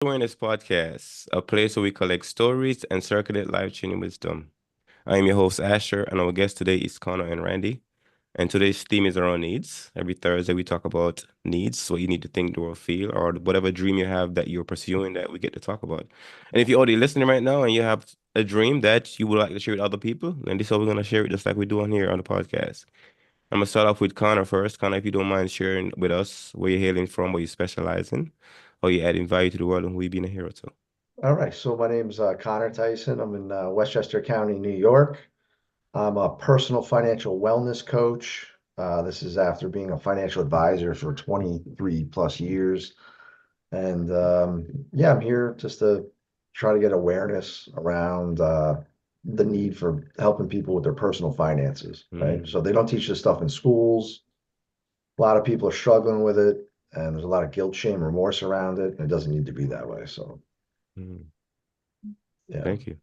Awareness Podcast, a place where we collect stories and circulate life-changing wisdom. I am your host, Asher, and our guest today is Connor and Randy. And today's theme is around needs. Every Thursday, we talk about needs, what you need to think, do, or feel, or whatever dream you have that you're pursuing that we get to talk about. And if you're already listening right now and you have a dream that you would like to share with other people, then this is how we're going to share it just like we do on here on the podcast. I'm going to start off with Connor first. Connor, if you don't mind sharing with us where you're hailing from, what you specialize in, how you adding value to the world, and who you being a hero to. All right, so my name's Connor Tyson. I'm in Westchester County, New York. I'm a personal financial wellness coach. This is after being a financial advisor for 23 plus years. And yeah, I'm here just to try to get awareness around the need for helping people with their personal finances, right? Mm, So they don't teach this stuff in schools. A lot of people are struggling with it, and there's a lot of guilt, shame, remorse around it, and it doesn't need to be that way. So, mm. yeah. Thank you.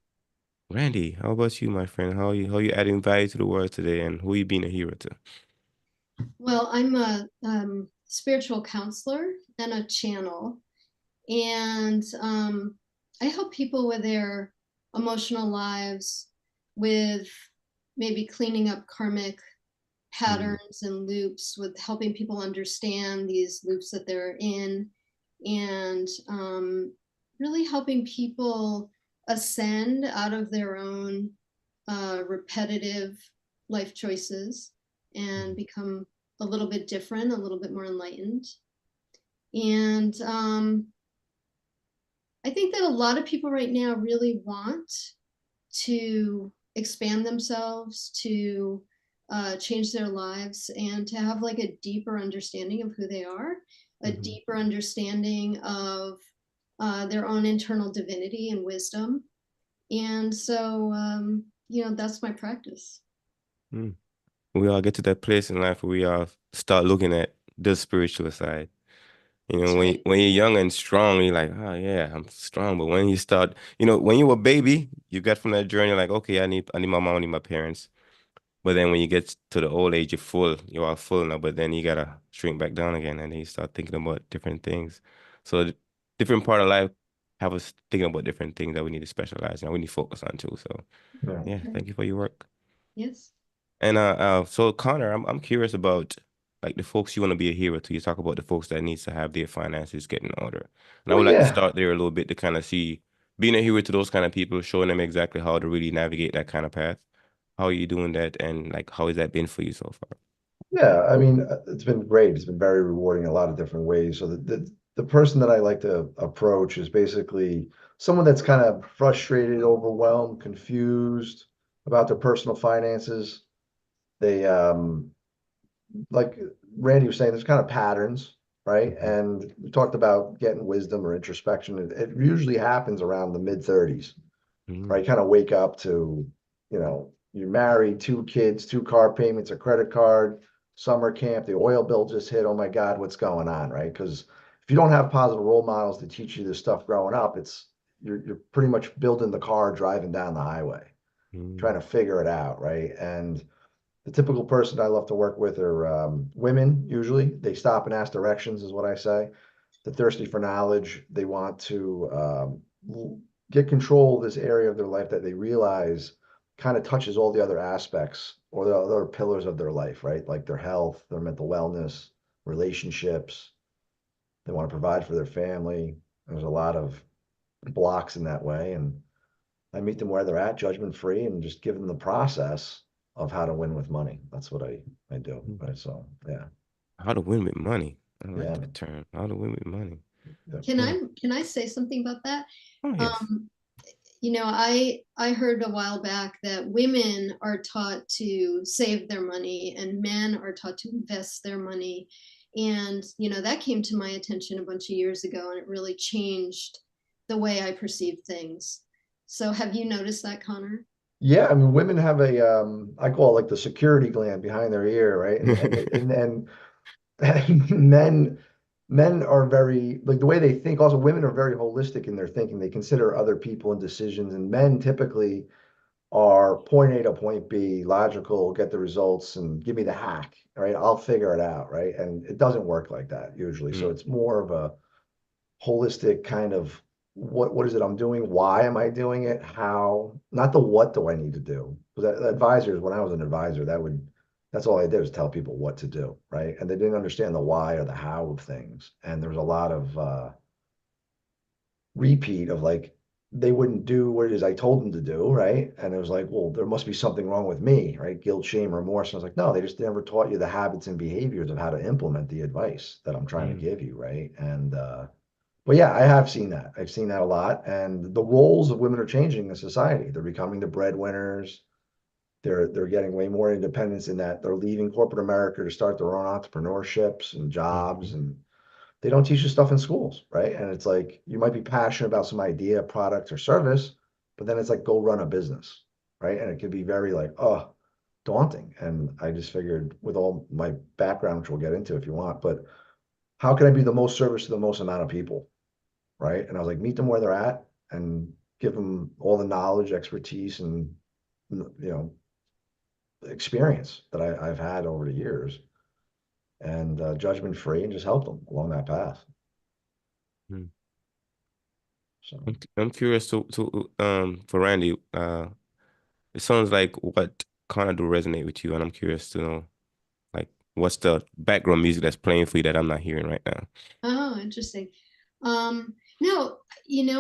Randy, how about you, my friend? How you adding value to the world today, and who you being a hero to? Well, I'm a spiritual counselor and a channel, and I help people with their emotional lives, with maybe cleaning up karmic Mm, patterns and loops, with helping people understand these loops that they're in, and really helping people ascend out of their own repetitive life choices and mm, become a little bit different, a little bit more enlightened. And I think that a lot of people right now really want to expand themselves, to change their lives, and to have like a deeper understanding of who they are, a mhm, deeper understanding of their own internal divinity and wisdom. And so, that's my practice. mm. We all get to that place in life where we all start looking at the spiritual side. That's When right. when you're young and strong, you're like, oh yeah, I'm strong. But when you start, when you were a baby, you get from that journey like, okay, I need my mom, I need my parents. But then when you get to the old age, you're full. You are full now, but then you gotta shrink back down again, and then you start thinking about different things. So different part of life have us thinking about different things that we need to specialize in, we need to focus on too. So Yeah. yeah, Okay. thank you for your work. Yes. And so Connor, I'm curious about like the folks you want to be a hero to. You talk about the folks that needs to have their finances get in order, and I Well, would like to yeah. start there a little bit to kind of see being a hero to those kind of people, showing them exactly how to really navigate that kind of path. How are you doing that, and like how has that been for you so far? Yeah, I mean, it's been great. It's been very rewarding in a lot of different ways. So the person that I like to approach is basically someone that's kind of frustrated, overwhelmed, confused about their personal finances. They like Randy was saying, there's kind of patterns, right? Hmm. And we talked about getting wisdom or introspection. It usually happens around the mid 30s, Hmm. right? Kind of wake up to, you're married, two kids, two car payments, a credit card, summer camp, the oil bill just hit. Oh my God, what's going on, right? Because if you don't have positive role models to teach you this stuff growing up, you're pretty much building the car driving down the highway, trying Hmm. to figure it out, right? And the typical person I love to work with are women, usually. They stop and ask directions, is what I say. They're thirsty for knowledge. They want to get control of this area of their life that they realize kind of touches all the other aspects or the other pillars of their life, right? Like their health, their mental wellness, relationships. They want to provide for their family. There's a lot of blocks in that way. And I meet them where they're at, judgment free, and just give them the process of how to win with money. That's what I do. Right. So yeah, How to win with money. I like yeah, that term. How to win with money. yeah. Can Hmm. I say something about that? Oh yes. Um, I heard a while back that women are taught to save their money and men are taught to invest their money. And, that came to my attention a bunch of years ago and it really changed the way I perceive things. So have you noticed that, Connor? Yeah, I mean, women have I call it like the security gland behind their ear, right? And men are very like the way they think. Also, women are very holistic in their thinking. They consider other people and decisions, and men typically are point A to point B, logical, get the results, and give me the hack, right? I'll figure it out, right? And it doesn't work like that usually. So Mm, it's more of a holistic kind of what is it I'm doing? Why am I doing it? How? Not the what do I need to do? Because advisors, when I was an advisor, that's all I did was tell people what to do, right? And they didn't understand the why or the how of things. And there was a lot of repeat of like they wouldn't do what it is I told them to do, right? And it was like, well, there must be something wrong with me, right? Guilt, shame, remorse. And I was like, no, they just never taught you the habits and behaviors of how to implement the advice that I'm trying to Mm, give you, right? And but yeah, I have seen that. I've seen that a lot. And the roles of women are changing in society. They're becoming the breadwinners. They're getting way more independence in that they're leaving corporate America to start their own entrepreneurships and jobs, mhm, and they don't teach you stuff in schools, right? And it's like you might be passionate about some idea, product, or service, but then it's like go run a business, right? And it could be very like, oh, daunting. And I just figured with all my background, which we'll get into if you want, but how can I be the most service to the most amount of people? Right. And I was like, meet them where they're at and give them all the knowledge, expertise, and experience that I've had over the years, and judgment free, and just help them along that path. mm. So I'm curious to for Randy, it sounds like what kind of do resonate with you, and I'm curious to know like what's the background music that's playing for you that I'm not hearing right now. Oh, interesting. No,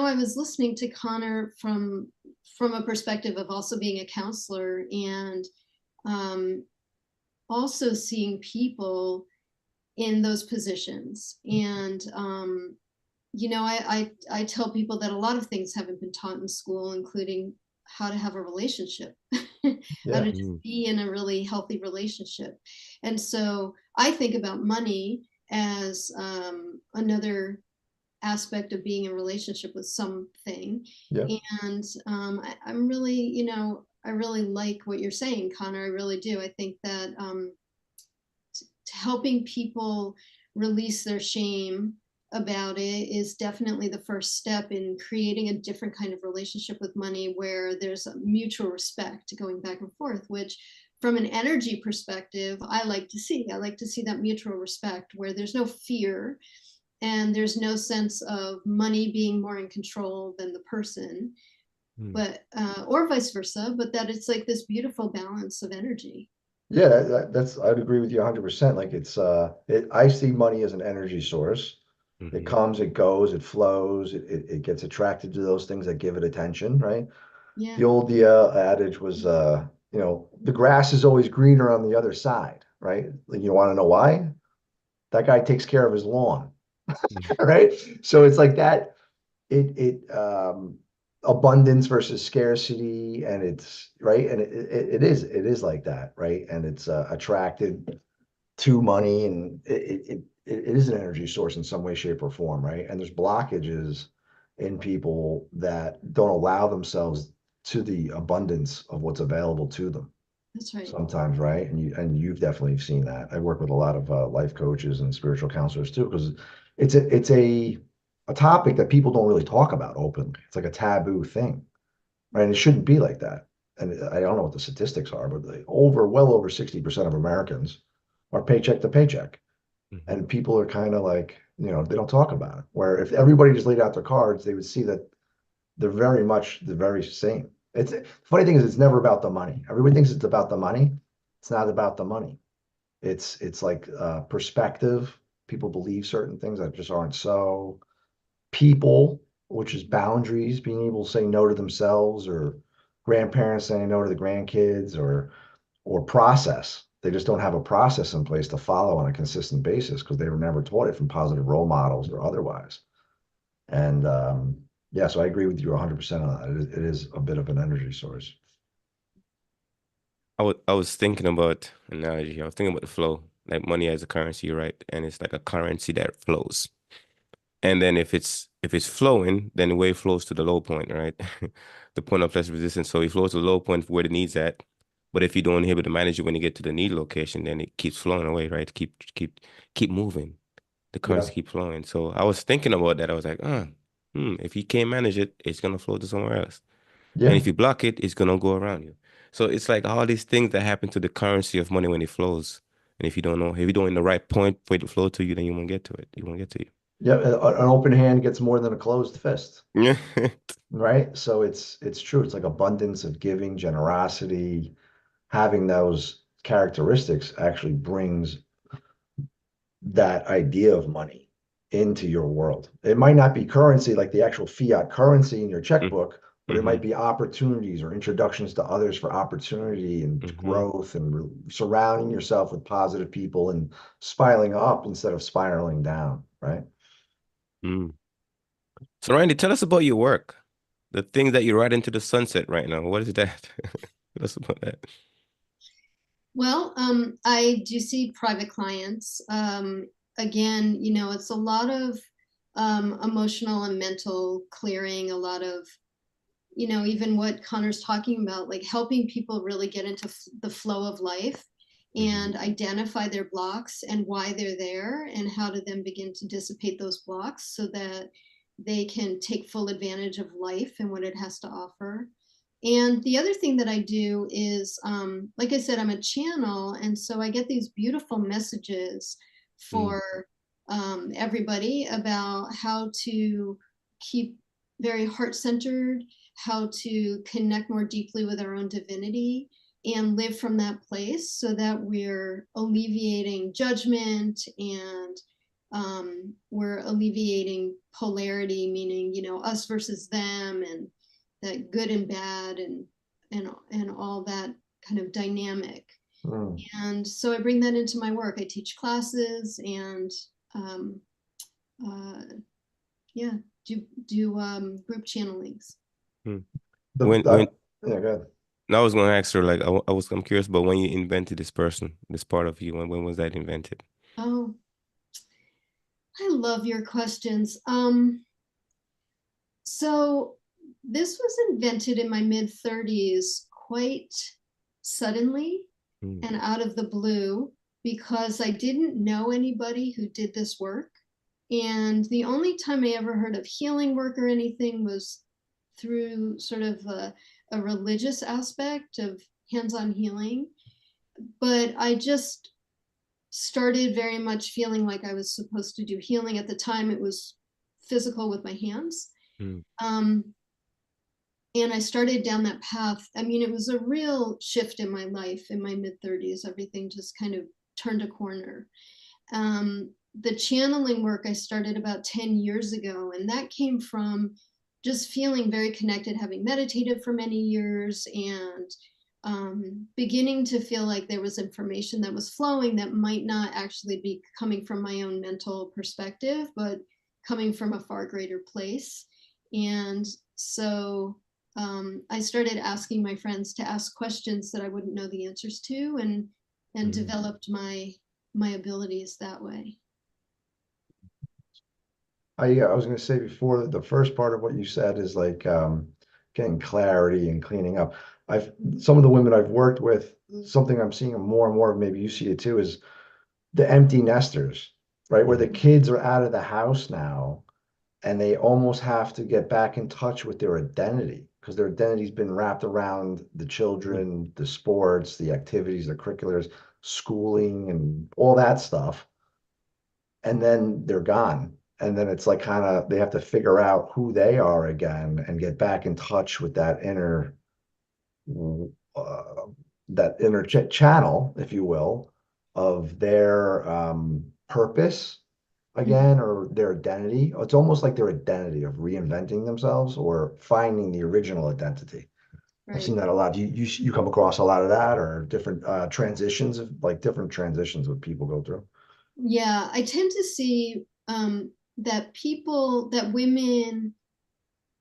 I was listening to Connor from a perspective of also being a counselor and um, also seeing people in those positions. And I tell people that a lot of things haven't been taught in school, including how to have a relationship, how yeah, to just Mm, be in a really healthy relationship. And so I think about money as another aspect of being in relationship with something. yeah, And I'm really, I really like what you're saying, Connor. I really do. I think that helping people release their shame about it is definitely the first step in creating a different kind of relationship with money where there's a mutual respect going back and forth, which from an energy perspective, I like to see that mutual respect where there's no fear and there's no sense of money being more in control than the person, mm, but or vice versa, but that it's like this beautiful balance of energy. yeah. That's I'd agree with you 100%. Like I see money as an energy source. It mhm, comes, it goes, it flows, it gets attracted to those things that give it attention, right? Yeah, The old adage was, the grass is always greener on the other side, right? Like, you want to know why? That guy takes care of his lawn, mm, right? So it's like that. It abundance versus scarcity, and it's right, and it is like that, right? And it's attracted to money, and it is an energy source in some way, shape, or form, right? And there's blockages in people that don't allow themselves to the abundance of what's available to them that's right. sometimes, right? And you've definitely seen that. I work with a lot of life coaches and spiritual counselors too, because it's a topic that people don't really talk about openly. It's like a taboo thing, right? And it shouldn't be like that. And I don't know what the statistics are, but well over 60% of Americans are paycheck to paycheck. mhm. And people are kind of like, they don't talk about it. Where if everybody just laid out their cards, they would see that they're very much the very same. It's funny thing is it's never about the money. Everybody thinks it's about the money. It's not about the money. It's like perspective. People believe certain things that just aren't so. People, which is boundaries, being able to say no to themselves, or grandparents saying no to the grandkids, or process. They just don't have a process in place to follow on a consistent basis because they were never taught it from positive role models or otherwise. And yeah, so I agree with you 100% on that. It is a bit of an energy source. I was thinking about analogy. I was thinking about the flow, like money as a currency, right? And it's like a currency that flows. And then if it's flowing, then the wave flows to the low point, right? The point of less resistance. So it flows to the low point where the need's at. But if you don't able to manage it when you get to the need location, then it keeps flowing away, right? Keep moving. The Yeah, currency keep flowing. So I was thinking about that. I was like, if you can't manage it, it's gonna flow to somewhere else. And yeah, if you block it, it's gonna go around you. So it's like all these things that happen to the currency of money when it flows. And if you don't know, if you don't in the right point for it to flow to you, then you won't get to it. You won't get to you. Yeah, an open hand gets more than a closed fist, Yeah. right? So it's true. It's like abundance of giving, generosity, having those characteristics actually brings that idea of money into your world. It might not be currency like the actual fiat currency in your checkbook, but it might Mm-hmm. be opportunities or introductions to others for opportunity and Mm-hmm. growth and surrounding yourself with positive people and spiraling up instead of spiraling down, right? Mm. So Randy, tell us about your work. The thing that you ride into the sunset right now. What is that? Tell us about that. Well, I do see private clients. Again, it's a lot of emotional and mental clearing, a lot of, even what Connor's talking about, like helping people really get into the flow of life Mm-hmm. and identify their blocks and why they're there and how to then begin to dissipate those blocks so that they can take full advantage of life and what it has to offer. And the other thing that I do is, like I said, I'm a channel. And so I get these beautiful messages Mm. for everybody about how to keep very heart centered, how to connect more deeply with our own divinity and live from that place so that we're alleviating judgment and we're alleviating polarity, meaning, us versus them and that good and bad and all that kind of dynamic. Mm. And so I bring that into my work. I teach classes and um, uh, yeah, do group channelings. Mm. The, When yeah, good. I was going to ask her like I'm curious about when you invented this person, this part of you. When was that invented? Oh, I love your questions. So this was invented in my mid 30s quite suddenly Mm. and out of the blue because I didn't know anybody who did this work. And the only time I ever heard of healing work or anything was through sort of a religious aspect of hands on healing. But I just started very much feeling like I was supposed to do healing. At the time, it was physical with my hands. Mm. Um, and I started down that path. I mean, it was a real shift in my life in my mid 30s. Everything just kind of turned a corner. The channeling work I started about 10 years ago, and that came from just feeling very connected, having meditated for many years, and beginning to feel like there was information that was flowing that might not actually be coming from my own mental perspective, but coming from a far greater place. And so I started asking my friends to ask questions that I wouldn't know the answers to, and Mm. developed my abilities that way. I was going to say before the first part of what you said is like getting clarity and cleaning up. I've some of the women I've worked with, something I'm seeing more and more, maybe you see it too, is the empty nesters, right? Where the Mm. kids are out of the house now and they almost have to get back in touch with their identity because their identity's been wrapped around the Mm. children, the sports, the activities, the curriculars, schooling, and all that stuff. And then they're gone. And then it's like kind of they have to figure out who they are again and get back in touch with uh, that inner channel, if you will, of their purpose Mhm. again or their identity. It's almost like their identity of reinventing themselves or finding the original identity. I've Right. seen that a lot. You come across a lot of that or different transitions of like different transitions that people go through. Yeah, I tend to see that women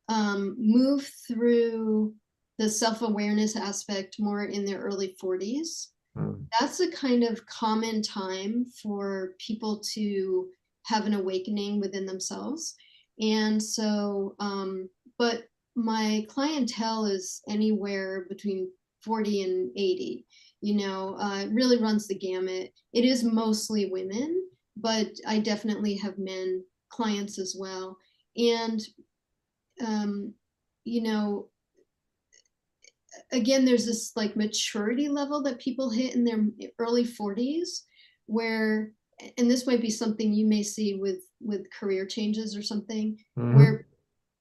move through the self-awareness aspect more in their early 40s. Hmm. That's a kind of common time for people to have an awakening within themselves. And so, but my clientele is anywhere between 40 and 80. It really runs the gamut. It is mostly women, but I definitely have men clients as well. And, um, you know, again, there's this like maturity level that people hit in their early 40s where, and this might be something you may see with with career changes or something, Mm-hmm.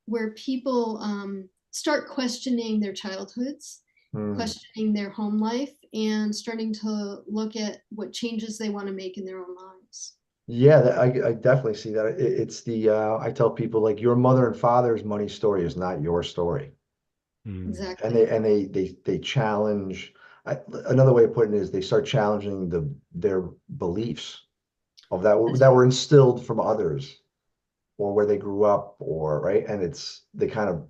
where people start questioning their childhoods, questioning their home life, and starting to look at what changes they want to make in their own lives. Yeah, I definitely see that. It's the I tell people like your mother and father's money story is not your story, and Exactly. they challenge. Another way of putting it is they start challenging their beliefs of that were instilled from others or where they grew up or right, and they kind of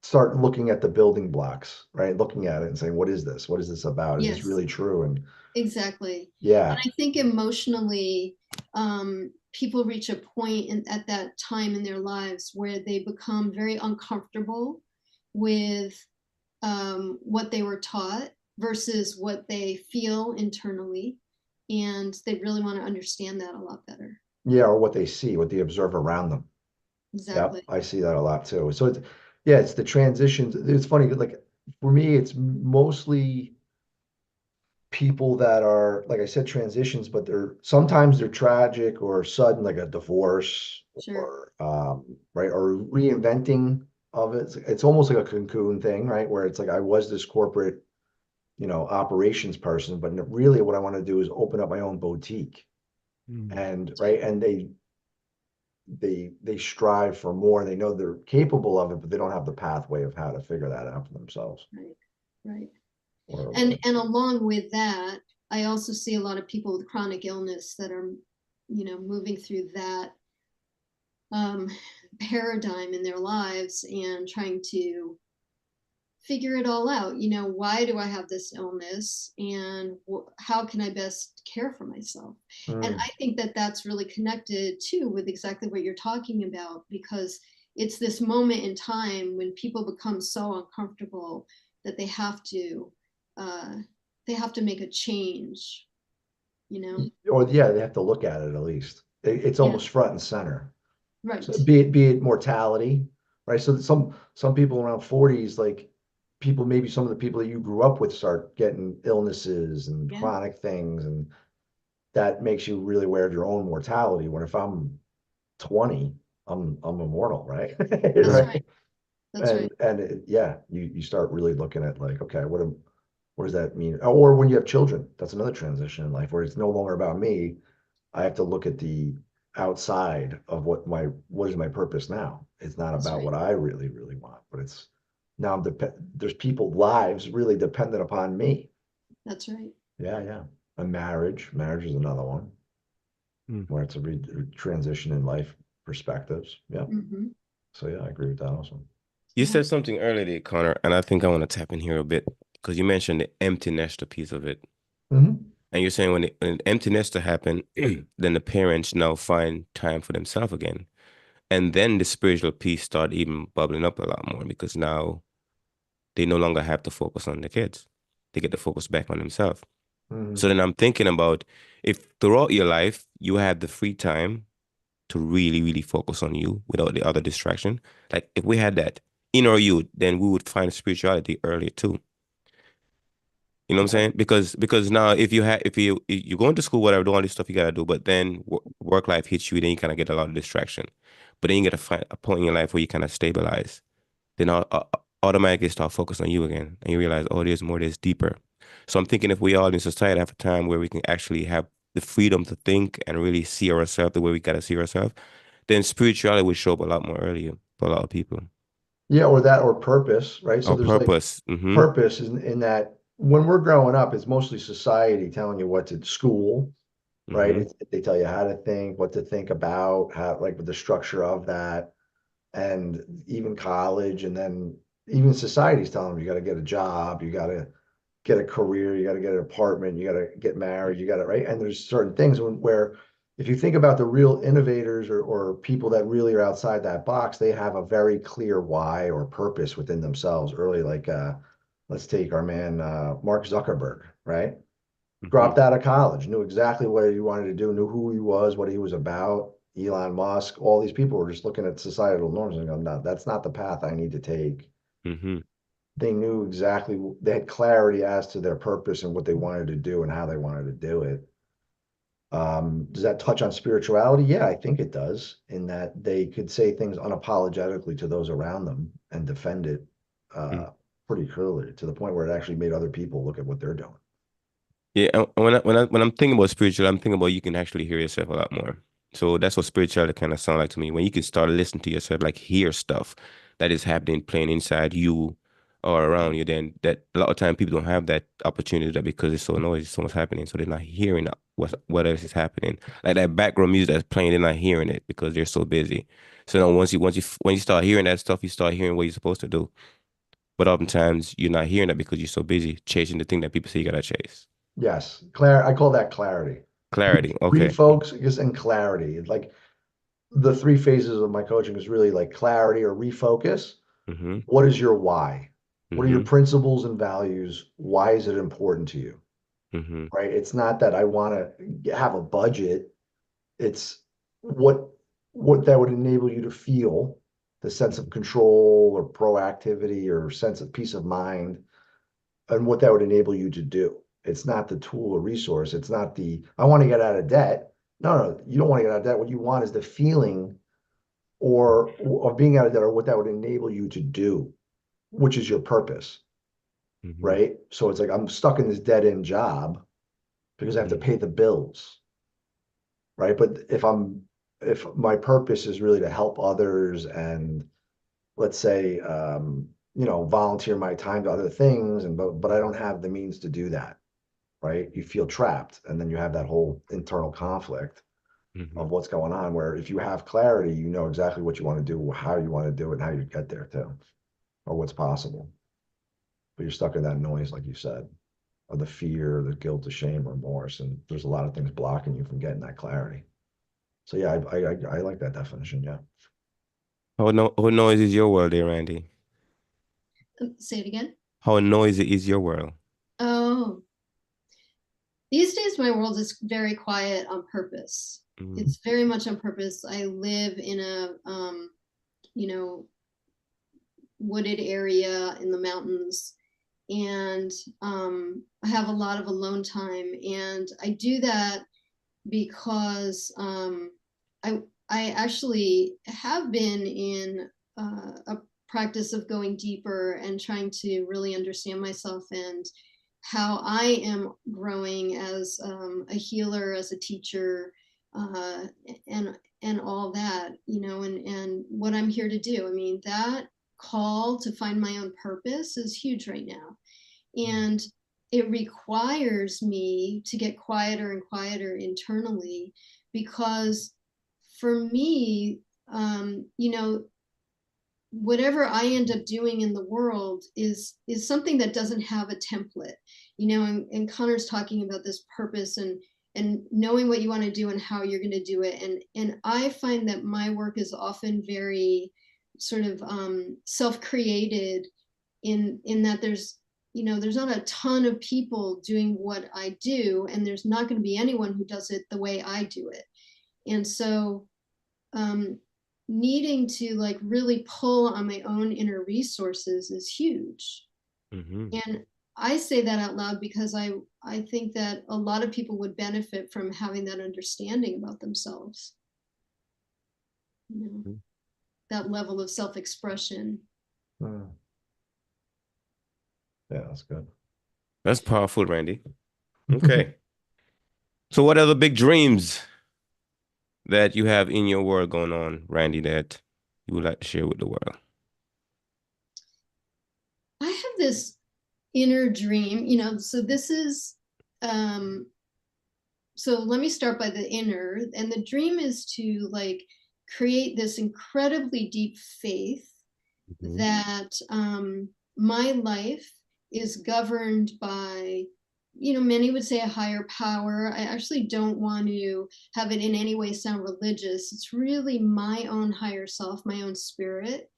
start looking at the building blocks, right? Looking at it and saying, what is this? What is this about? Is this Yes, really true? And exactly. And yeah, I think emotionally, people reach a point at that time in their lives where they become very uncomfortable with what they were taught versus what they feel internally. And they really want to understand that a lot better. yeah, or what they see, what they observe around them. Yep, Exactly. I see that a lot too. So it's the transitions. It's funny, like for me, it's mostly people that are, like I said, transitions, but sometimes they're tragic or sudden, like a divorce Sure. or right, or reinventing of it. It's almost like a cocoon thing, right? Where it's like I was this corporate, operations person, but really what I want to do is open up my own boutique. And That's right. right, and they strive for more. They know they're capable of it, but they don't have the pathway of how to figure that out for themselves. Right. Right. Or And along with that, I also see a lot of people with chronic illness that are, moving through that um, paradigm in their lives and trying to figure it all out. Why do I have this illness, and how can I best care for myself? And mm, I think that that's really connected too with exactly what you're talking about, because it's this moment in time when people become so uncomfortable that uh, they have to make a change, you know? or yeah, they have to look at it at least. It's Yeah, almost front and center. right. So be it mortality, right? So some people around 40s, like people, maybe some of the people that you grew up with start getting illnesses and Yeah, chronic things, and that makes you really aware of your own mortality. When if I'm 20, I'm immortal, right? that's Right. right. That's right. And yeah, you start really looking at like, okay, what does that mean? Or when you have children, that's another transition in life where it's no longer about me. I have to look at the outside of what is my purpose now. It's not That's about right. what I really, really want, but it's now there's people lives really dependent upon me. That's right. Yeah, yeah. A marriage is another one Mm. where it's a transition in life perspectives. Yeah. Hmm. So yeah, I agree with that also. You Yeah. said something earlier, there, Connor, and I think I want to tap in here a bit because you mentioned the empty nester piece of it. Hmm. And you're saying when an empty nester happen, then the parents now find time for themselves again. And then the spiritual piece start even bubbling up a lot more because now they no longer have to focus on the kids. They get to focus back on themselves. So Hmm. then I'm thinking about if throughout your life you had the free time to really, really focus on you without the other distraction. Like if we had that in our youth, then we would find spirituality earlier too. You know what I'm Okay. saying? Because now if you go into school, whatever, do all this stuff you gotta do, but then work life hits you, then you kind of get a lot of distraction. But then you get to find a point in your life where you kind of stabilize. Then automatically start focusing on you again, and you realize, oh, there's more, there's deeper. So I'm thinking if we all in society have a time where we can actually have the freedom to think and really see ourselves the way we gotta see ourselves, then spirituality would show up a lot more earlier for a lot of people. Yeah, or that or purpose, right? So Our there's like purpose. Mm-hmm. purpose in that when we're growing up, it's mostly society telling you what to school, right? Mm-hmm. They tell you how to think, what to think about, how like with the structure of that, and even college, and then even society's telling them you got to get a job, you got to get a career, you got to get an apartment, you got to get married, you got to, right? And there's certain things where if you think about the real innovators or people that really are outside that box, they have a very clear why or purpose within themselves early. Like let's take our man Mark Zuckerberg, right? Mm-hmm. Dropped out of college, knew exactly what he wanted to do, knew who he was, what he was about. Elon Musk, all these people were just looking at societal norms and going, no, that's not the path I need to take. Mm-hmm. They knew exactly, they had clarity as to their purpose and what they wanted to do and how they wanted to do it. Does that touch on spirituality? Yeah, I think it does, in that they could say things unapologetically to those around them and defend it Mm. pretty clearly, to the point where it actually made other people look at what they're doing. Yeah, and when I'm thinking about spiritual, I'm thinking about you can actually hear yourself a lot more. So that's what spirituality kind of sound like to me. When you can start listening to yourself, like hear stuff that is happening, playing inside you or around you, then that a lot of time people don't have that opportunity because it's so noisy, so much happening, so they're not hearing what else is happening. Like that background music that's playing, they're not hearing it because they're so busy. So now when you start hearing that stuff, you start hearing what you're supposed to do. But oftentimes you're not hearing that because you're so busy chasing the thing that people say you gotta chase. Yes, Claire, I call that clarity. Clarity. Okay. Refocus and clarity. Like the three phases of my coaching is really like clarity or refocus. Mm-hmm. What is your why? What are your Mm-hmm. principles and values? Why is it important to you? Mm-hmm. Right? It's not that I want to have a budget. It's what what that would enable you to feel, the sense of control or proactivity or sense of peace of mind, and what that would enable you to do. It's not the tool or resource. It's not the I want to get out of debt. No, no, you don't want to get out of debt. What you want is the feeling or of being out of debt, or what that would enable you to do, which is your purpose, Mm-hmm. right? So it's like I'm stuck in this dead end job because I have to Mm-hmm. pay the bills, right? But if my purpose is really to help others and, let's say, volunteer my time to other things, and but I don't have the means to do that, right? You feel trapped, and then you have that whole internal conflict Mm-hmm. of what's going on. Where if you have clarity, you know exactly what you want to do, how you want to do it, and how you get there too, or what's possible. But you're stuck in that noise, like you said, of the fear, the guilt, the shame, remorse, and there's a lot of things blocking you from getting that clarity. So yeah, I like that definition. Yeah. How noisy is your world there, Randy? Say it again. How noisy is your world? Oh, these days my world is very quiet on purpose. Mm-hmm. It's very much on purpose. I live in a you know, wooded area in the mountains, and I have a lot of alone time, and I do that because I I actually have been in a practice of going deeper and trying to really understand myself and how I am growing as a healer, as a teacher, uh, and all that, and what I'm here to do. I mean, that call to find my own purpose is huge right now, and it requires me to get quieter and quieter internally, because for me, whatever I end up doing in the world is something that doesn't have a template, and Connor's talking about this purpose and knowing what you want to do and how you're going to do it, and I find that my work is often very sort of self-created, in that there's not a ton of people doing what I do, and there's not going to be anyone who does it the way I do it. And so um, needing to like really pull on my own inner resources is huge. Mm-hmm. And I say that out loud because I think that a lot of people would benefit from having that understanding about themselves, you know, that level of self-expression. Mm. Yeah, that's good. That's powerful, Randy. Okay. So what are the big dreams that you have in your world going on, Randy, that you would like to share with the world? I have this inner dream, so this is um so let me start by the inner, and the dream is to like create this incredibly deep faith Mm-hmm. that my life is governed by, many would say a higher power. I actually don't want to have it in any way sound religious. It's really my own higher self, my own spirit,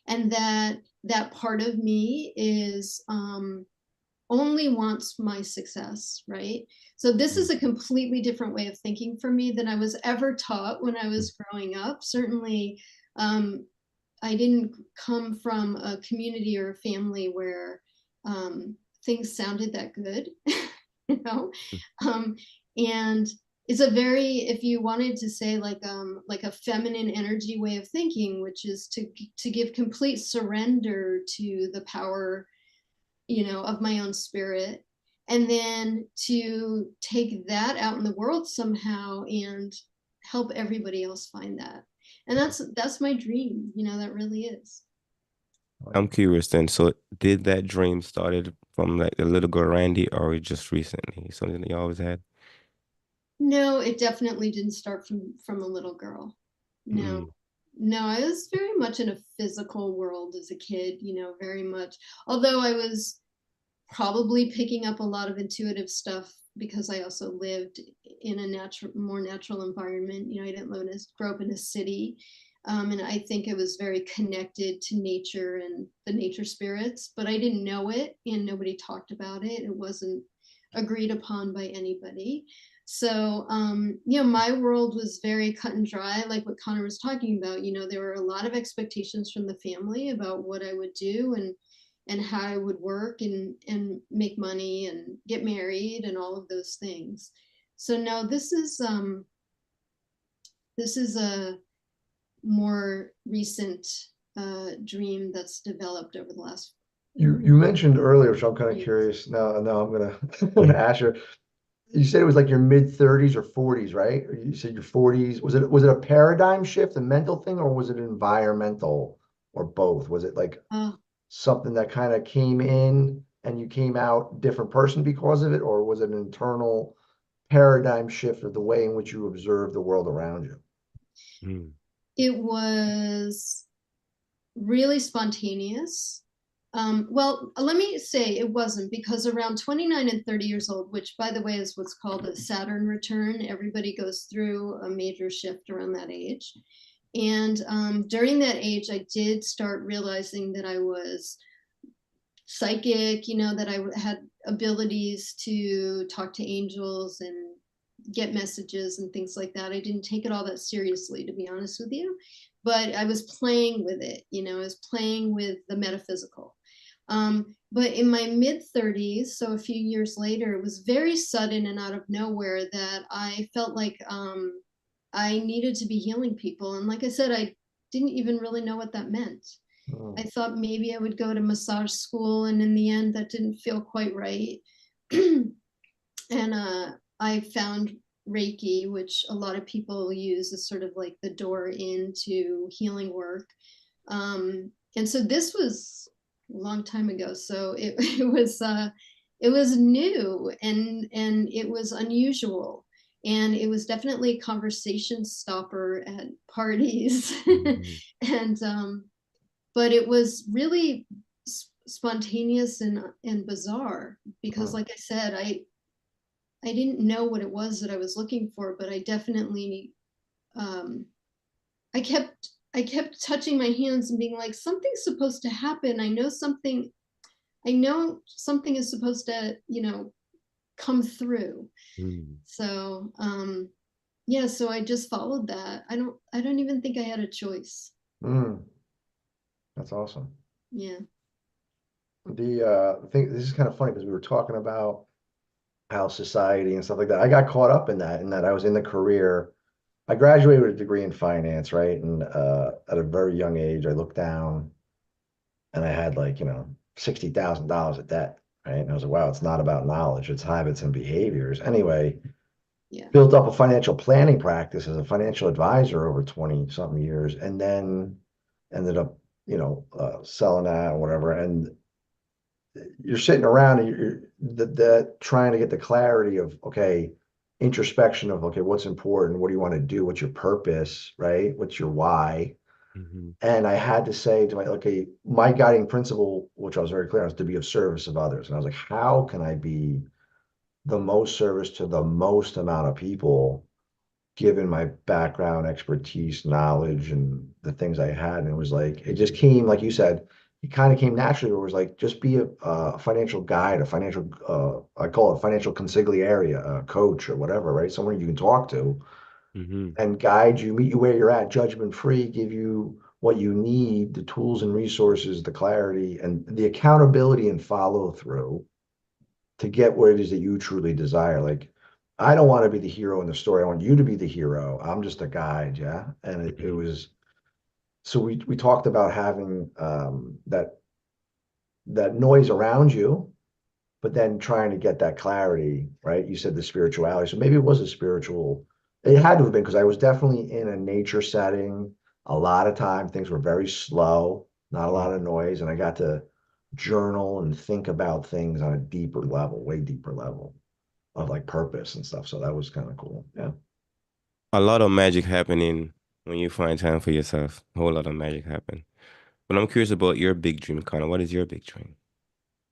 and that part of me is only wants my success, right? So this is a completely different way of thinking for me than I was ever taught when I was growing up. Certainly, I didn't come from a community or a family where things sounded that good, you know, um, and it's a very, if you wanted to say like a feminine energy way of thinking, which is to give complete surrender to the power, of my own spirit, and then to take that out in the world somehow and help everybody else find that. And that's my dream, that really is. I'm curious then. So did that dream started from like the little girl Randy or just recently? Something that you always had? No, it definitely didn't start from a little girl. No. Mm. No, I was very much in a physical world as a kid, very much. Although I was probably picking up a lot of intuitive stuff because I also lived in a more natural environment. I didn't grow up in a city. And I think I was very connected to nature and the nature spirits, but I didn't know it and nobody talked about it. It wasn't agreed upon by anybody. So, my world was very cut and dry, like what Connor was talking about. There were a lot of expectations from the family about what I would do and how I would work and make money and get married and all of those things. So no, this is a more recent dream that's developed over the last You mentioned earlier, which I'm kind of years. curious. Now I'm gonna I'm gonna ask you. You said it was like your mid 30s or 40s, right? Or you said your 40s. Was it a paradigm shift, a mental thing, or was it environmental, or both? Was it like Oh, something that kind of came in and you came out different person because of it, or was it an internal paradigm shift of the way in which you observe the world around you? Mm. it was really spontaneous. Well, let me say it wasn't, because around 29 and 30 years old, which by the way is what's called a Saturn return, everybody goes through a major shift around that age. And during that age, I did start realizing that I was psychic, that I had abilities to talk to angels and get messages and things like that. I didn't take it all that seriously, to be honest with you, but I was playing with it. I was playing with the metaphysical. But in my mid 30s, so a few years later, it was very sudden and out of nowhere that I felt like I needed to be healing people. And like I said, I didn't even really know what that meant. I Oh, thought maybe I would go to massage school, and in the end, that didn't feel quite right. And I found Reiki, which a lot of people use as sort of like the door into healing work. And so this was a long time ago. So it was new and it was unusual. And it was definitely a conversation stopper at parties. Mhm. And but it was really spontaneous and bizarre because, oh, like I said, I didn't know what it was that I was looking for, but I definitely um, I kept touching my hands and being like, something's supposed to happen. I know something is supposed to, come through. Mm. So yeah, so I just followed that. I don't even think I had a choice. mm, that's awesome. Yeah. The thing, this is kind of funny because we were talking about how society and stuff like that. I got caught up in that I was in the career. I graduated with a degree in finance, right? And at a very young age, I looked down and I had like, $60,000 of debt, right? And I was like, wow, it's not about knowledge, it's habits and behaviors. Anyway, Yeah. built up a financial planning practice as a financial advisor over 20 something years, and then ended up, selling that or whatever. And you're sitting around and you're that trying to get the clarity of, okay, introspection of, okay, what's important? What do you want to do? What's your purpose, right? What's your why? Mhm. And I had to say to my, okay, my guiding principle, which I was very clear on, is to be of service of others. And I was like, how can I be the most service to the most amount of people, given my background, expertise, knowledge, and the things I had? And it was like, it just came, like you said, it kind of came naturally, where it was like, just be a financial guide, a financial, I call it financial consigliere, a coach or whatever, right? Someone you can talk to Mhm. and guide you, meet you where you're at, judgment free, give you what you need, the tools and resources, the clarity, and the accountability and follow through to get what it is that you truly desire. Like, I don't want to be the hero in the story. I want you to be the hero. I'm just a guide, yeah. And it Mhm. was so we talked about having that noise around you, but then trying to get that clarity, right? You said the spirituality. So maybe it was a spiritual, it had to have been because I was definitely in a nature setting. A lot of time things were very slow, not a lot Mhm. of noise, and I got to journal and think about things on a deeper level, way deeper level of like purpose and stuff. So that was kind of cool. Yeah. A lot of magic happening when you find time for yourself. A whole lot of magic happen. But I'm curious about your big dream, Connor. What is your big dream?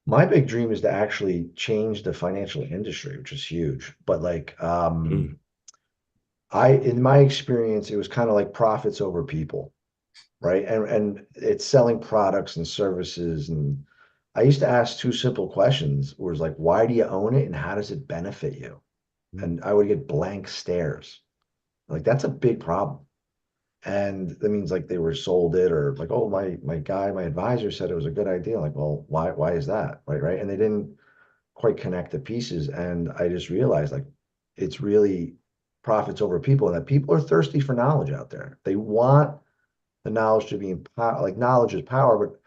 My big dream is to actually change the financial industry, which is huge. But like Mm. in my experience, it was kind of like profits over people, right? And it's selling products and services. And I used to ask two simple questions, was like, why do you own it and how does it benefit you? Mm. And I would get blank stares. Like that's a big problem. And that means like they were sold it or like, oh, my advisor said it was a good idea. Like, well, why is that? Right. And they didn't quite connect the pieces. And I just realized like it's really profits over people and that people are thirsty for knowledge out there. They want the knowledge to be empowered, like knowledge is power, but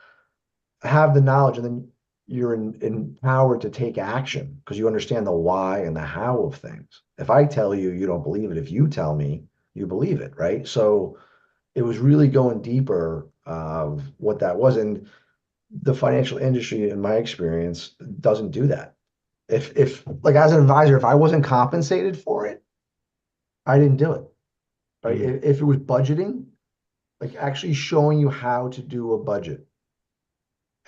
have the knowledge and then you're empowered to take action because you understand the why and the how of things. If I tell you, you don't believe it. If you tell me, you believe it, right? So it was really going deeper of what that was. And the financial industry, in my experience, doesn't do that. If like as an advisor, if I wasn't compensated for it, I didn't do it. Right. Mm. If it was budgeting, like actually showing you how to do a budget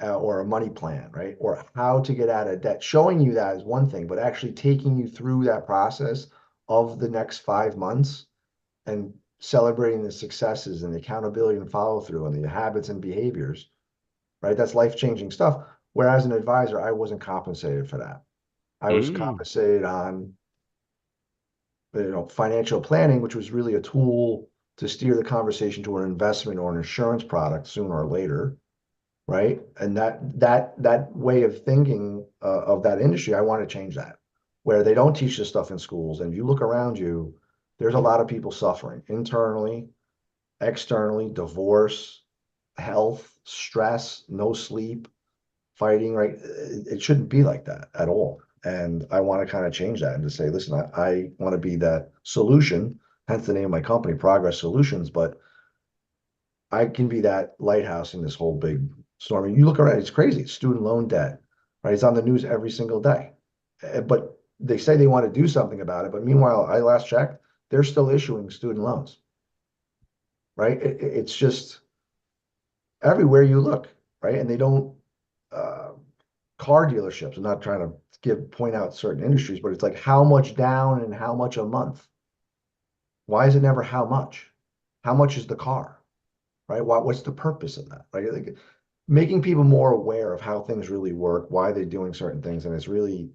or a money plan, right? Or how to get out of debt. Showing you that is one thing, but actually taking you through that process of the next 5 months and celebrating the successes and the accountability and follow through and the habits and behaviors, right? That's life-changing stuff. Whereas an advisor, I wasn't compensated for that. I was Mm. compensated on, financial planning, which was really a tool to steer the conversation to an investment or an insurance product sooner or later, right? And that way of thinking of that industry, I want to change that, where they don't teach this stuff in schools. And if you look around you, there's a lot of people suffering internally, externally, divorce, health, stress, no sleep, fighting, right? It shouldn't be like that at all. And I want to kind of change that and to say, listen, I want to be that solution, hence the name of my company, Progress Solutions, but I can be that lighthouse in this whole big storm. And you look around, it's crazy. It's student loan debt, right? It's on the news every single day. But they say they want to do something about it. But meanwhile, I last checked, they're still issuing student loans, right? It's just everywhere you look, right? And they don't, uh, car dealerships, I'm not trying to point out certain industries, but it's like how much down and how much a month? Why is it never how much? How much is the car? Right? What's the purpose of that? Right? Like, making people more aware of how things really work, why they're doing certain things. And it's really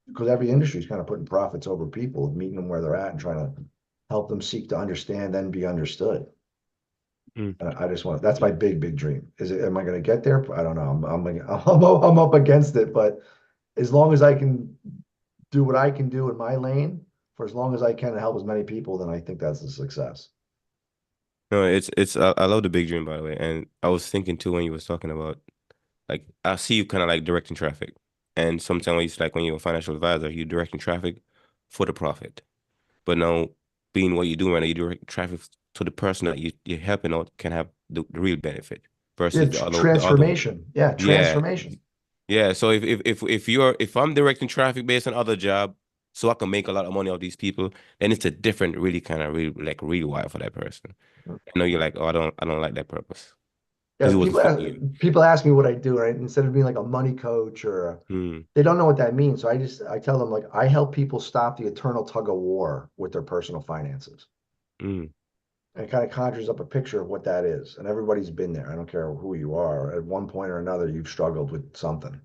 because every industry is kind of putting profits over people, meeting them where they're at and trying to help them seek to understand and be understood. Mm. And I just want, that's my big dream. Is it, am I going to get there? I don't know. I'm up against it, but as long as I can do what I can do in my lane for as long as I can to help as many people, then I think that's a success. No, it's I love the big dream by the way. And I was thinking too when you was talking about like I see you kind of like directing traffic. And sometimes it's like when you're a financial advisor, you're directing traffic for the profit. But now being what you're doing right now, you direct traffic to the person that you're helping out can have the real benefit Yeah, versus the other way. transformation. Yeah, Yeah. transformation. Yeah. So if I'm directing traffic based on other job so I can make a lot of money off these people, then it's a different really kind of really like really wild for that person. I know you're like, oh, I don't like that purpose. Yeah, Because it wasn't fitting you. people ask me what I do, right? Instead of being like a money coach Mm. they don't know what that means. So I tell them like I help people stop the eternal tug of war with their personal finances. Mm. And it kind of conjures up a picture of what that is. And everybody's been there. I don't care who you are. At one point or another, you've struggled with something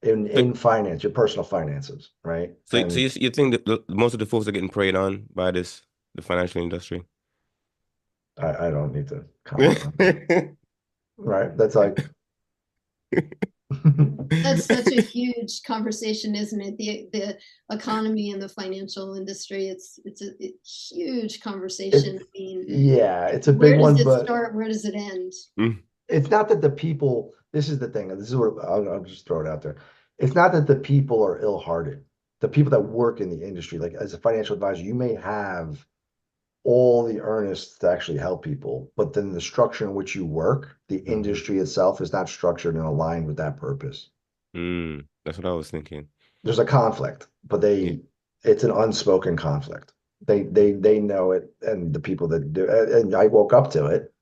So, in finance, your personal finances, right? so And you think that most of the folks are getting preyed on by the financial industry? I don't need to comment on that. Right. That's like That's such a huge conversation, isn't it? The economy and the financial industry. It's a huge conversation. It, I mean, yeah, it's a big where does one, it but start? Where does it end? Mm, it's not that the people, this is the thing, this is what I'll just throw it out there. It's not that the people are ill-hearted. The people that work in the industry, like as a financial advisor, you may have all the earnest to actually help people, but then the structure in which you work, the mhm, industry itself is not structured and aligned with that purpose. That's what I was thinking. There's a conflict, but Yeah. it's an unspoken conflict. They know it, and the people that do, and I woke up to it,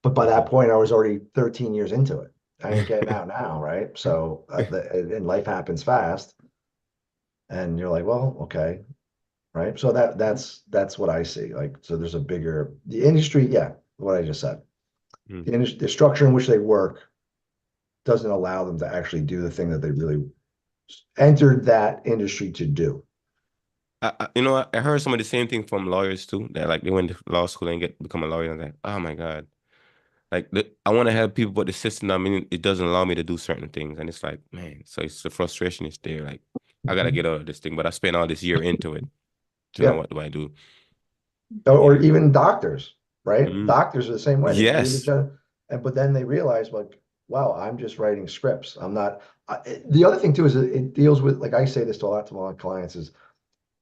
but by that Mhm. point, I was already 13 years into it. I ain't getting out now, right? So, and life happens fast, and you're like, well, okay, right? So that's what I see. Like, so there's a bigger the industry, yeah, what I just said. Mm. The structure in which they work doesn't allow them to actually do the thing that they really entered that industry to do. I heard some of the same thing from lawyers too. That like they went to law school and get become a lawyer and like, oh my God. Like I want to help people, but the system, I mean, it doesn't allow me to do certain things. And it's like, man, so it's the frustration is there. Like I gotta Mhm. get out of this thing, but I spent all this year into it. So now Yeah. what do I do? Or Yeah. even doctors, right? Mm. Doctors are the same way. They believe each Yes. other, and but then they realize, like, wow, I'm just writing scripts. I'm not. The other thing too is it deals with, like I say this to a lot to my clients, is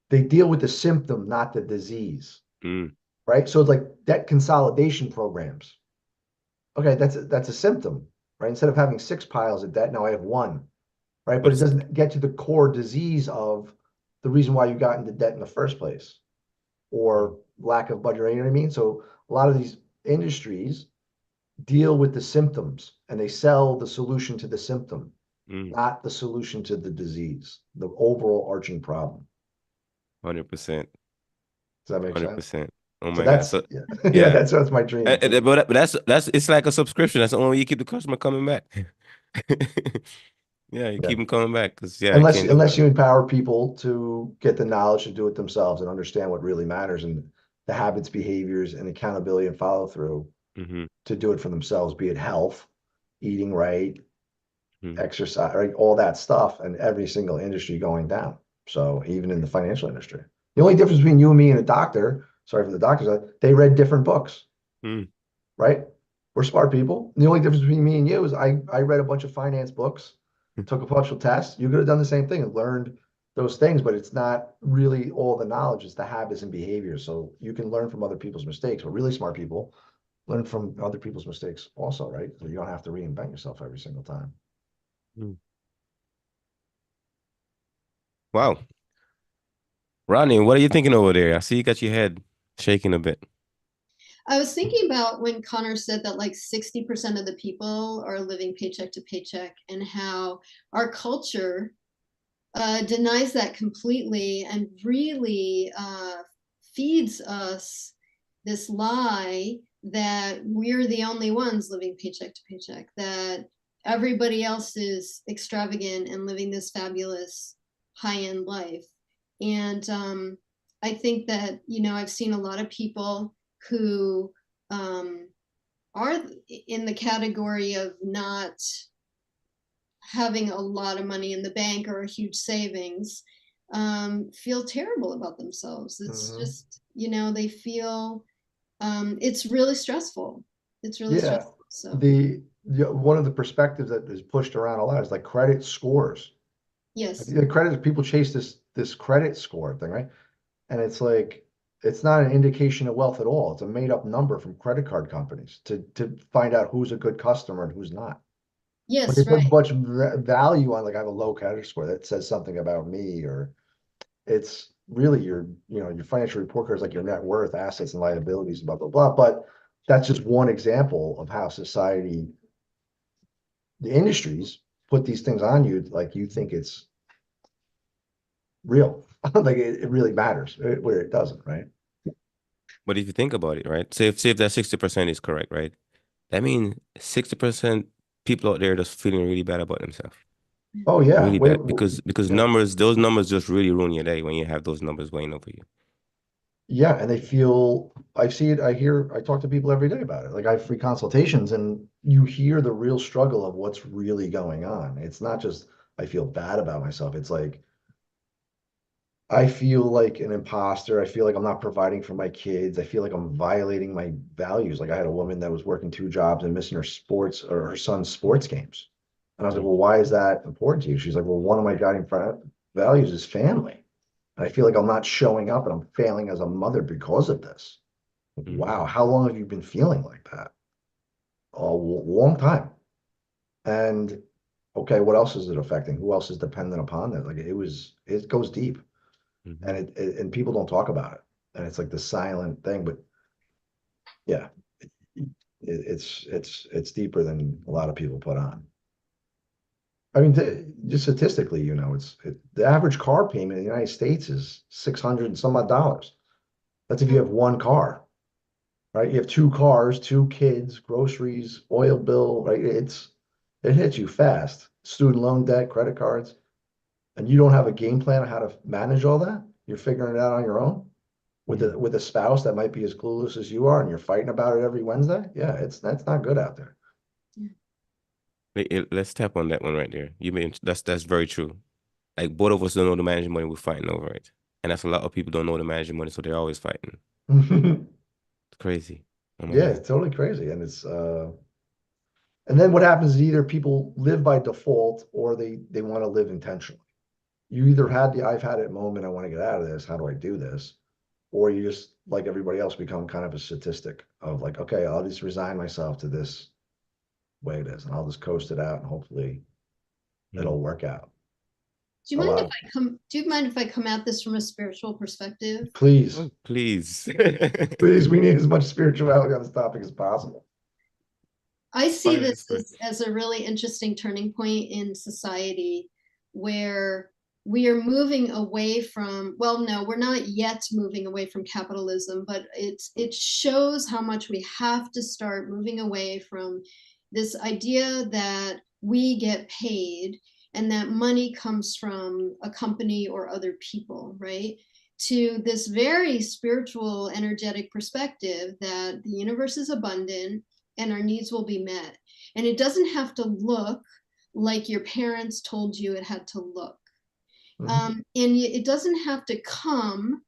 they deal with the symptom, not the disease, Mm. right? So it's like debt consolidation programs. Okay, that's a symptom, right? Instead of having six piles of debt, now I have one, right? But But it it's doesn't get to the core disease of the reason why you got into debt in the first place, mm, or lack of budget, you know what I mean? So a lot of these industries deal with the symptoms and they sell the solution to the symptom, mm, not the solution to the disease, the overall arching problem. 100%. Does that make sense? 100%. Oh So my God. that's So yeah, yeah, yeah. that's my dream. But that's it's like a subscription. That's the only way you keep the customer coming back. Yeah, you Yeah. keep them coming back because yeah, I Unless can't do unless that. you empower people to get the knowledge to do it themselves and understand what really matters and the habits, behaviors, and accountability and follow through Hmm. to do it for themselves, be it health, eating right, Hmm. exercise, right, all that stuff, and every single industry going down. So even in the financial industry, the only difference between you and me and a doctor, sorry for the doctors, they read different books, Hmm. right? We're smart people. The only difference between me and you is I read a bunch of finance books, took a bunch of tests. You could have done the same thing and learned those things, but it's not really all the knowledge, it's the habits and behaviors. So you can learn from other people's mistakes, but really smart people learn from other people's mistakes also, right? So you don't have to reinvent yourself every single time. Hmm. Wow. Ronnie, what are you thinking over there? I see you got your head shaking a bit. I was thinking about when Connor said that like 60% of the people are living paycheck to paycheck, and how our culture denies that completely and really feeds us this lie that we're the only ones living paycheck to paycheck, that everybody else is extravagant and living this fabulous high end life. And I think that, I've seen a lot of people who um, are in the category of not having a lot of money in the bank or a huge savings, feel terrible about themselves. It's Mhm. just, they feel it's really stressful. It's really Yeah, stressful. So, the one of the perspectives that is pushed around a lot is like credit scores. Like, yes, the credit people chase this credit score thing, right? And it's like it's not an indication of wealth at all. It's a made up number from credit card companies to find out who's a good customer and who's not. But they yes, put right. much value on, like, I have a low credit score that says something about me, or it's really your financial report card is like your net worth, assets and liabilities, blah blah blah. But that's just one example of how society, the industries put these things on you, like you think it's real. Like it really matters, where it doesn't, right? But if you think about it, right? Say if that 60% is correct, right? That means 60% people out there just feeling really bad about themselves. Oh yeah, Really wait, bad. Because yeah, those numbers just really ruin your day when you have those numbers weighing over you. Yeah, and they feel, I see it, I talk to people every day about it. Like I have free consultations and you hear the real struggle of what's really going on. It's not just I feel bad about myself. It's like I feel like an imposter. I feel like I'm not providing for my kids. I feel like I'm violating my values. Like I had a woman that was working two jobs and missing her sports or her son's sports games. And I was like, well, why is that important to you? She's like, well, one of my guiding values is family. And I feel like I'm not showing up and I'm failing as a mother because of this. Mm-hmm. Wow, how long have you been feeling like that? A long time. And okay, what else is it affecting? Who else is dependent upon that? Like it goes deep, Mm-hmm. and and people don't talk about it, and it's like the silent thing. But yeah, it's deeper than a lot of people put on. I mean, just statistically, the average car payment in the United States is 600 and some odd dollars. That's if you have one car, right? You have two cars, two kids, groceries, oil bill, right? It hits you fast. Student loan debt, credit cards, and you don't have a game plan on how to manage all that. You're figuring it out on your own Yeah. with a spouse that might be as clueless as you are, and you're fighting about it every Wednesday. Yeah, that's not good out there. Let's tap on that one right there. You mean that's very true. Like both of us don't know the management money, we're fighting over it. And that's a lot of people don't know the management money, so they're always fighting. It's crazy. Oh my Yeah, God. it's totally crazy, and and then what happens is either people live by default or they want to live intentionally. You either had the I've had it moment, I want to get out of this. How do I do this? Or you just like everybody else become kind of a statistic of like, okay, I'll just resign myself to this way it is, and I'll just coast it out, and hopefully Mm. it'll work out. Do you A mind lot if of do you mind if I come at this from a spiritual perspective? please, Oh, please. please, we need as much spirituality on this topic as possible. I see Fire this this way. as a really interesting turning point in society where we are moving away from, well, no, we're not yet moving away from capitalism, but it shows how much we have to start moving away from this idea that we get paid and that money comes from a company or other people, right? To this very spiritual, energetic perspective that the universe is abundant and our needs will be met. And it doesn't have to look like your parents told you it had to look. Mhm. And it doesn't have to come,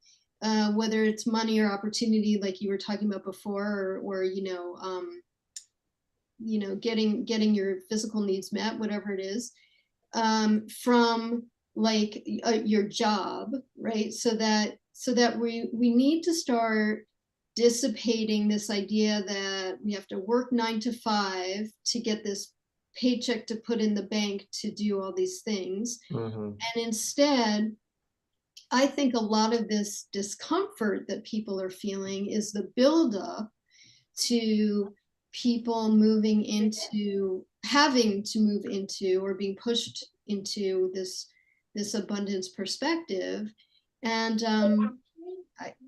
whether it's money or opportunity, like you were talking about before, or getting your physical needs met, whatever it is, from like your job, right? So that we need to start dissipating this idea that we have to work 9 to 5 to get this paycheck to put in the bank to do all these things. Mhm. And instead, I think a lot of this discomfort that people are feeling is the buildup to people moving into having to move into or being pushed into this abundance perspective. And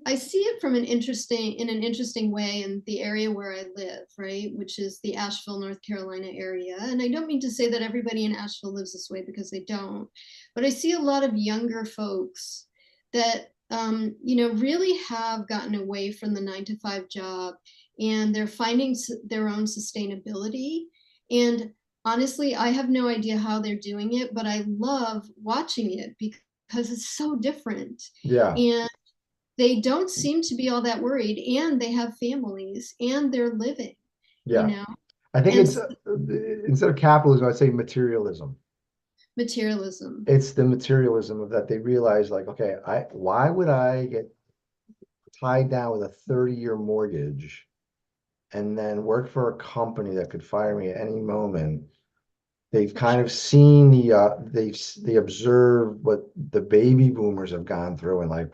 I see it from in an interesting way in the area where I live, right, which is the Asheville, North Carolina area. And I don't mean to say that everybody in Asheville lives this way, because they don't, but I see a lot of younger folks that really have gotten away from the 9 to 5 job, and they're finding their own sustainability. And honestly, I have no idea how they're doing it, but I love watching it because it's so different. Yeah, And they don't seem to be all that worried, and they have families and they're living, you yeah. know, I think and it's instead of capitalism, I'd say materialism. materialism. It's the materialism of that they realize like, okay, I why would I get tied down with a 30-year mortgage and then work for a company that could fire me at any moment? They've kind of seen they observe what the baby boomers have gone through, and like,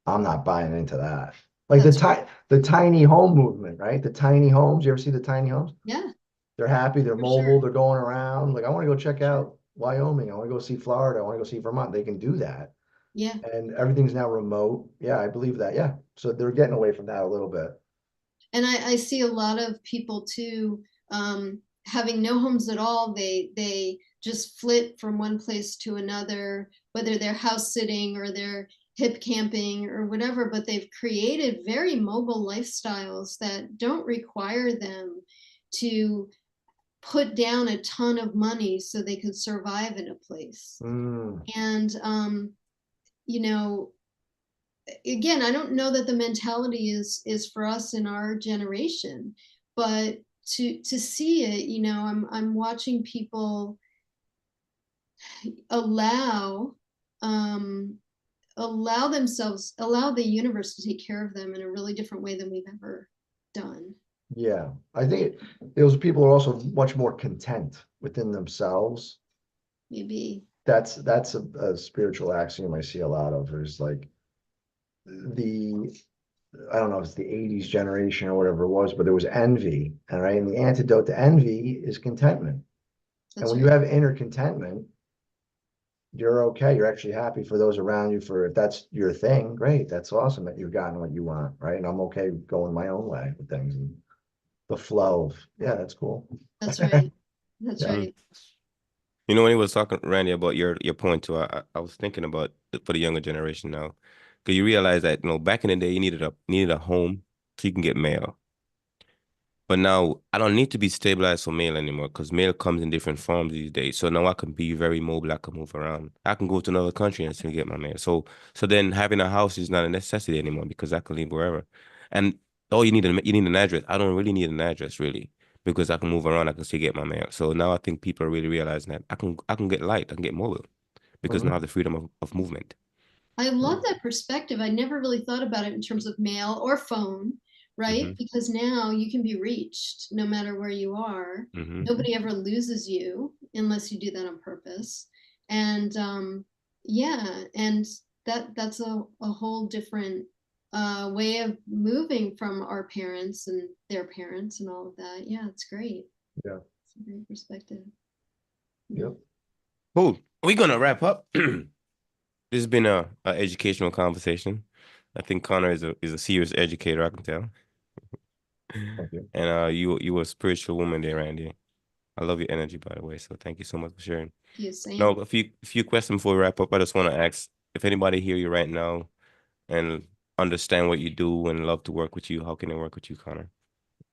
I'm not buying into that. Like That's right. the tiny home movement, right? The tiny homes. You ever see the tiny homes? Yeah, They're happy, they're for sure. mobile, they're going around. Like, I want to go check For sure. out Wyoming. I want to go see Florida. I want to go see Vermont. They can do that. Yeah. And everything's now remote. Yeah, I believe that. Yeah. So they're getting away from that a little bit. And I see a lot of people too, having no homes at all. They just flit from one place to another, whether they're house sitting or they're hip camping or whatever, but they've created very mobile lifestyles that don't require them to put down a ton of money so they could survive in a place. And you know, again, I don't know that the mentality is for us in our generation, but to see it, you know, I'm watching people allow themselves, allow the universe to take care of them in a really different way than we've ever done. Yeah, I think those people are also much more content within themselves. Maybe. That's a spiritual axiom I see a lot of, is like the, I don't know if it's the 80s generation or whatever it was, but there was envy. And right. And the antidote to envy is contentment. And when you have inner contentment, you're okay. You're actually happy for those around you. For if that's your thing, great. That's awesome that you've gotten what you want, right? And I'm okay going my own way with things, and the flow of, yeah, that's cool. That's right. That's right. You know, when he was talking, Randy, about your point too, I was thinking about for the younger generation now, because you realize that, you know, back in the day you needed a home so you can get mail. But now I don't need to be stabilized for mail anymore, because mail comes in different forms these days. So now I can be very mobile. I can move around. I can go to another country and still get my mail. So then having a house is not a necessity anymore, because I can live wherever. And you need an address. I don't really need an address really, because I can move around. I can still get my mail. So now I think people are really realizing that I can get light. I can get mobile, because now I have the freedom of movement. I love that perspective. I never really thought about it in terms of mail or phone, right? Because now you can be reached no matter where you are. Nobody ever loses you unless you do that on purpose. And yeah, and that's a whole different way of moving from our parents and their parents and all of that. Yeah, it's great. Yeah. It's a great perspective. Yep. Cool. We're gonna wrap up. This has been a educational conversation. I think Connor is a serious educator, I can tell. Thank you. And you were a spiritual woman there, Randy. I love your energy, by the way. So thank you so much for sharing. You same. No, a few questions before we wrap up. I just want to ask if anybody hear you right now and understand what you do and love to work with you, how can they work with you, Connor?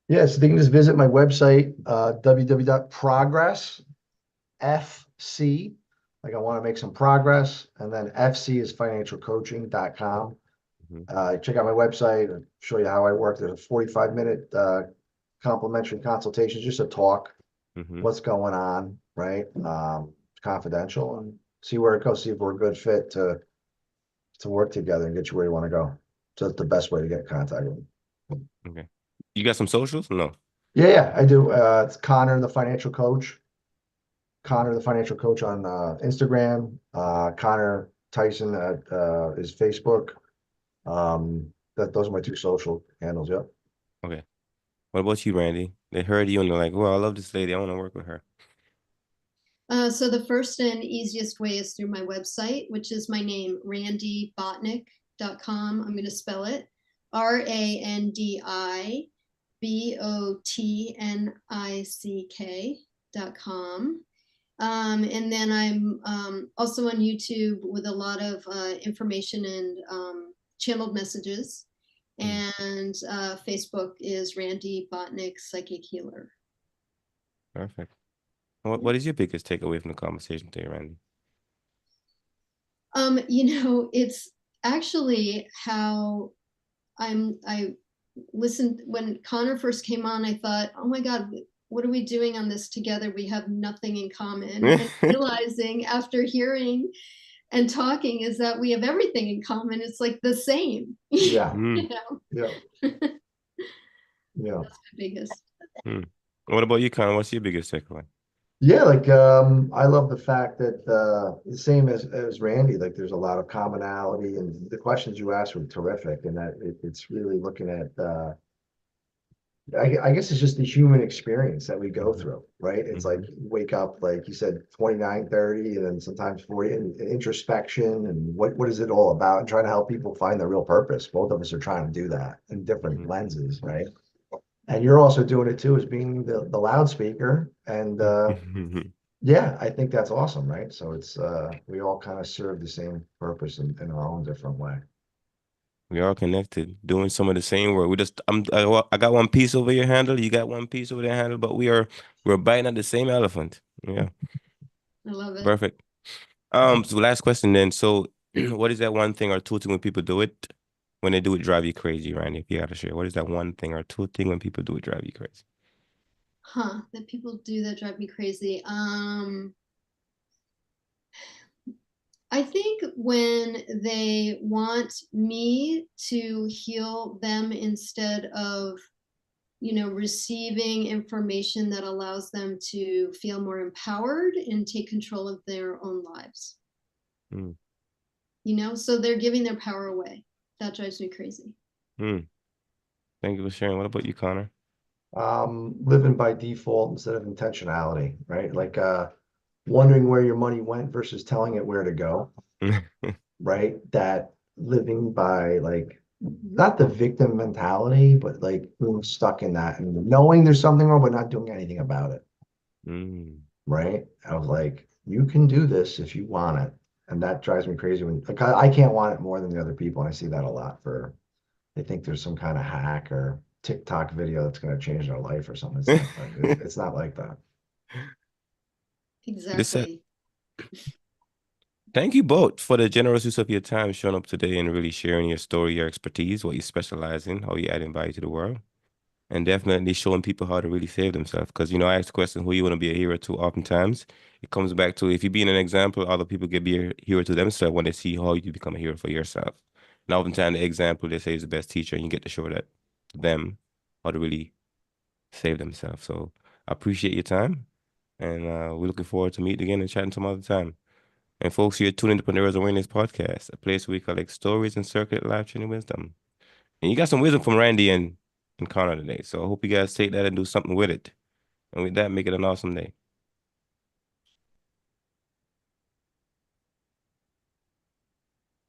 Yes, they can just visit my website, www.progressfc. Like I want to make some progress. And then FC is financialcoaching.com. Check out my website and show you how I work. There's a 45-minute complimentary consultation, just a talk, what's going on, right? Confidential, and see where it goes, see if we're a good fit to work together and get you where you want to go. So that's the best way to get in contact with me. Okay. You got some socials? No. Yeah, I do. It's Connor the Financial Coach. Connor the Financial Coach on Instagram. Connor Tyson is Facebook. Those are my two social handles. Yep. Okay. What about you, Randy? They heard you and they're like, well, I love this lady. I want to work with her. So the first and easiest way is through my website, which is my name, randibotnick.com. I'm going to spell it RANDIBOTNICK.com. And then I'm also on YouTube with a lot of information and channeled messages. And Facebook is Randi Botnick, Psychic Healer. Perfect. What is your biggest takeaway from the conversation today, Randy? It's actually how I listened when Connor first came on. I thought, oh my God, what are we doing on this together? We have nothing in common. And realizing after hearing and talking is that we have everything in common. It's like the same. Yeah. Yeah. Yeah. That's my biggest. What about you, Connor? What's your biggest takeaway? Yeah, like I love the fact that the same as Randy, like there's a lot of commonality, and the questions you asked were terrific, and that it's really looking at I guess it's just the human experience that we go through, right? It's like wake up, like you said, 29, 30, and then sometimes 40, and introspection, and what is it all about, and trying to help people find their real purpose. Both of us are trying to do that in different lenses, right? And you're also doing it too, as being the loudspeaker and Yeah, I think that's awesome, right? So it's we all kind of serve the same purpose in our own different way. We are connected, doing some of the same work. I got one piece over your handle, you got one piece over their handle, but we're biting at the same elephant. Yeah, I love it. perfect. So last question then. So, what is that one thing or two thing when people do it, when they do it, drive you crazy, Randy? If you got to share, what is that one thing or two thing when people do it, drive you crazy? Huh, that people do that drive me crazy. I think when they want me to heal them instead of, receiving information that allows them to feel more empowered and take control of their own lives. Mm. So they're giving their power away. That drives me crazy. Mm. Thank you for sharing. What about you, Connor? Living by default instead of intentionality, right? Like wondering where your money went versus telling it where to go, right? That living by like not the victim mentality, but like being stuck in that and knowing there's something wrong, but not doing anything about it, Mm. right? I was like, you can do this if you want it. And that drives me crazy when like I can't want it more than the other people. And I see that a lot for they think there's some kind of hack or TikTok video that's going to change their life or something. It's not like that. This Exactly. Thank you both for the generous use of your time showing up today and really sharing your story, your expertise, what you specialize in, how you adding value to the world, and definitely showing people how to really save themselves. Because, I ask the question, who you want to be a hero to, oftentimes it comes back to if you being an example, other people can be a hero to themselves when they see how you become a hero for yourself. And oftentimes the example they say is the best teacher, and you get to show that to them how to really save themselves. So I appreciate your time, and we're looking forward to meeting again and chatting some other time. And folks, you're tuned into Panera's Awareness Podcast, a place where we collect stories and circulate life-changing wisdom. And you got some wisdom from Randy and Connor today. So I hope you guys take that and do something with it. And with that, make it an awesome day.